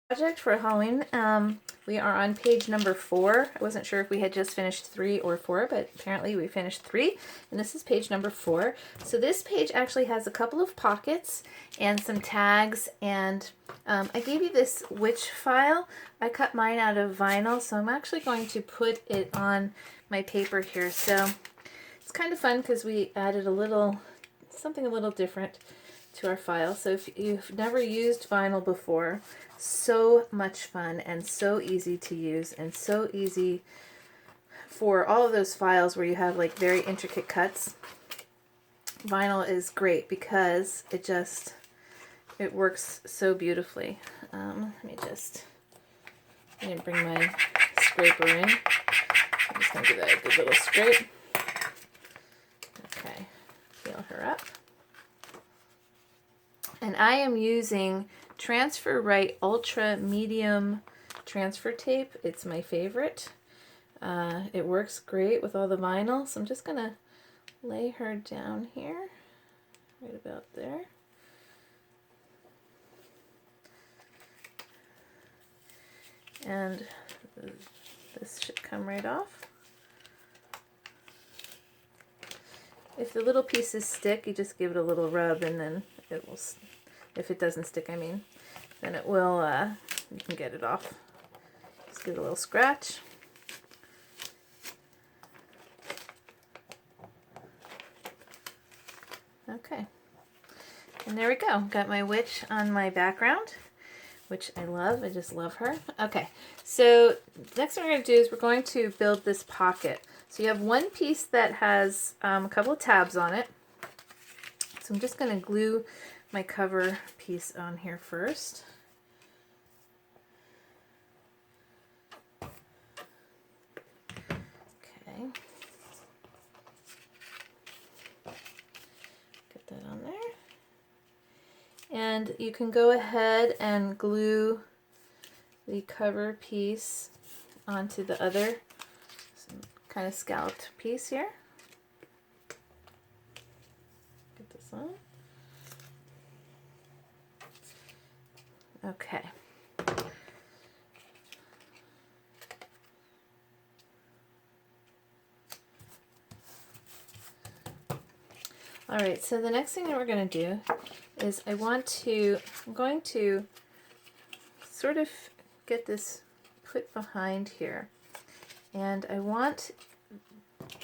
Project for Halloween. We are on page number 4. I wasn't sure if we had just finished 3 or 4, but apparently we finished 3, and this is page number 4. So this page actually has a couple of pockets and some tags, and I gave you this witch file. I cut mine out of vinyl, so I'm actually going to put it on my paper here. So it's kind of fun because we added something a little different to our file. So if you've never used vinyl before, so much fun and so easy to use and so easy for all of those files where you have like very intricate cuts. Vinyl is great because it works so beautifully. I didn't bring my scraper in. I'm just going to give that a good little scrape. Okay, peel her up. And I am using Transfer Right Ultra Medium transfer tape. It's my favorite. It works great with all the vinyl, so I'm just going to lay her down here, right about there. And this should come right off. If the little pieces stick, you just give it a little rub, and then it will, if it doesn't stick, I mean, then it will, you can get it off. Just give it a little scratch. Okay. And there we go. Got my witch on my background, which I love. I just love her. Okay, so next thing we're going to do is we're going to build this pocket. So you have one piece that has a couple of tabs on it. So I'm just going to glue my cover piece on here first. Okay. Get that on there. And you can go ahead and glue the cover piece onto the other kind of scalloped piece here. Get this on. Okay. All right, so the next thing that we're going to do is I'm going to sort of get this put behind here. And I want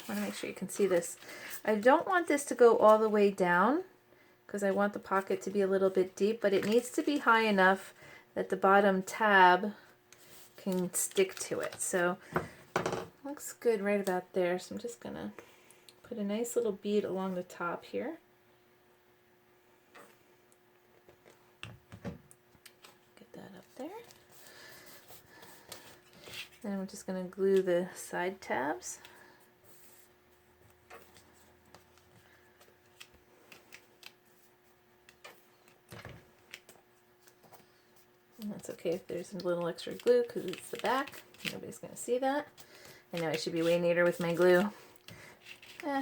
to make sure you can see this. I don't want this to go all the way down because I want the pocket to be a little bit deep, but it needs to be high enough that the bottom tab can stick to it. So looks good right about there. So I'm just going to put a nice little bead along the top here. Get that up there. Then I'm just going to glue the side tabs. And that's okay if there's a little extra glue because it's the back. Nobody's going to see that. I know I should be way neater with my glue.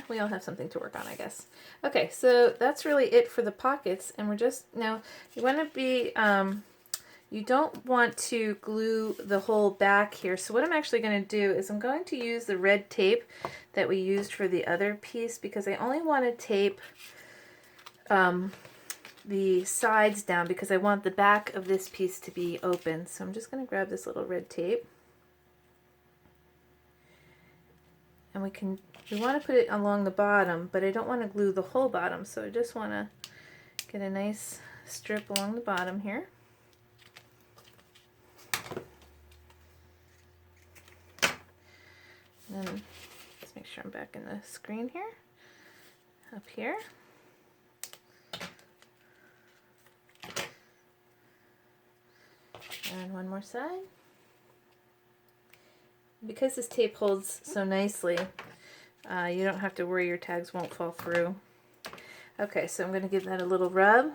We all have something to work on, I guess. Okay, so that's really it for the pockets. And we're just, now, you want to be, you don't want to glue the whole back here. So what I'm actually going to do is I'm going to use the red tape that we used for the other piece because I only want to tape the sides down because I want the back of this piece to be open. So I'm just going to grab this little red tape. And we want to put it along the bottom, but I don't want to glue the whole bottom, so I just want to get a nice strip along the bottom here. And then let's make sure I'm back in the screen here. Up here. And one more side. Because this tape holds so nicely, you don't have to worry your tags won't fall through. Okay, so I'm going to give that a little rub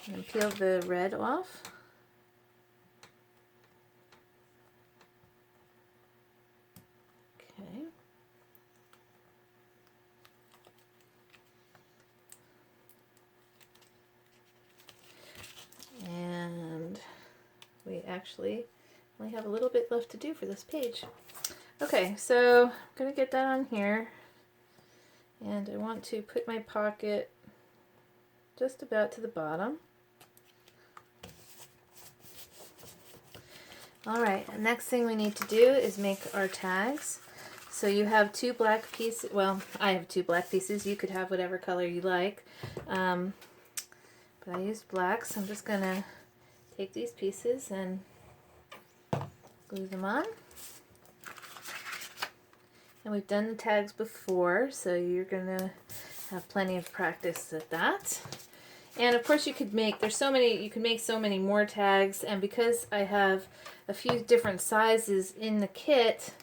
and peel the red off. Okay. And we actually only have a little bit left to do for this page. Okay, so I'm going to get that on here, and I want to put my pocket just about to the bottom. Alright, the next thing we need to do is make our tags. So you have two black pieces, well, I have two black pieces, you could have whatever color you like, but I used black, so I'm just going to take these pieces and glue them on. And we've done the tags before, so you're going to have plenty of practice at that. And of course you could make, you can make so many more tags, and because I have a few different sizes in the kit,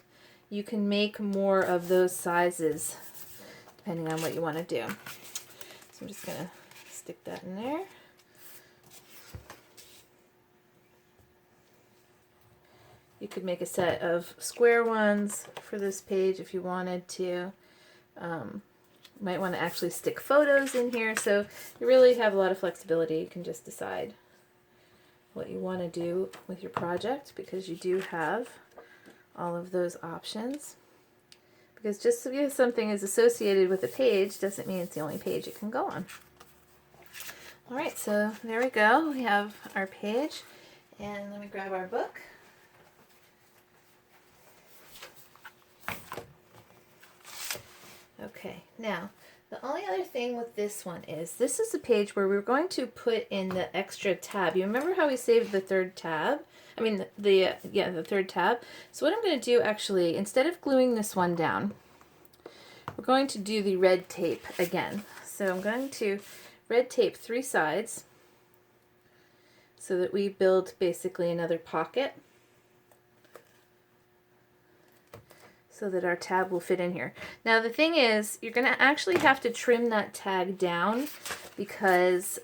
you can make more of those sizes depending on what you want to do. So I'm just going to stick that in there. You could make a set of square ones for this page if you wanted to. You might want to actually stick photos in here, so you really have a lot of flexibility. You can just decide what you want to do with your project, because you do have all of those options. Because just because something is associated with a page doesn't mean it's the only page it can go on. Alright, so there we go. We have our page, and let me grab our book. Okay, now the only other thing with this one is this is a page where we're going to put in the extra tab. You remember how we saved the third tab? I mean the third tab. So what I'm going to do actually, instead of gluing this one down, we're going to do the red tape again. So I'm going to red tape 3 sides so that we build basically another pocket, so that our tab will fit in here. Now the thing is, you're going to actually have to trim that tag down, because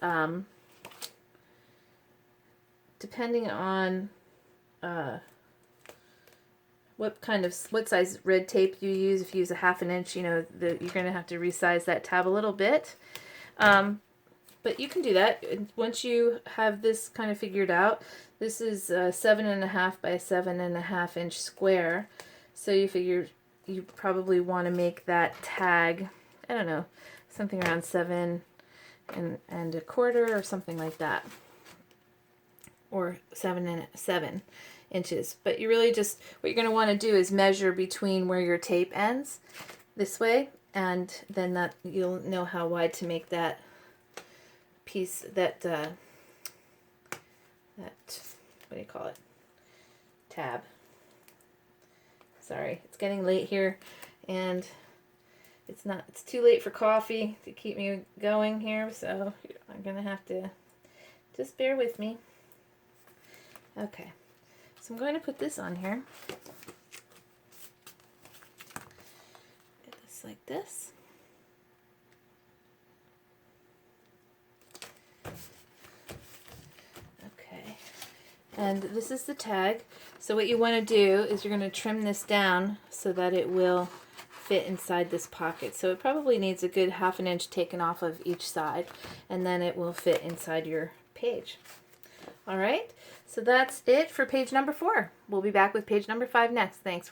depending on what size red tape you use, if you use a 1/2 inch, you know, you're going to have to resize that tab a little bit. But you can do that once you have this kind of figured out. This is a 7.5 by 7.5 inch square. So you figure you probably want to make that tag, I don't know, something around 7 1/4 or something like that, or 7 inches. But you really just, what you're going to want to do is measure between where your tape ends this way, and then that you'll know how wide to make that piece, that what do you call it, tab. Sorry, it's getting late here, and it's too late for coffee to keep me going here, so I'm gonna have to just bear with me. Okay, so I'm going to put this on here. Get this like this. Okay, and this is the tag. So what you want to do is you're going to trim this down so that it will fit inside this pocket. So it probably needs a good 1/2 inch taken off of each side, and then it will fit inside your page. Alright, so that's it for page number 4. We'll be back with page number 5 next. Thanks.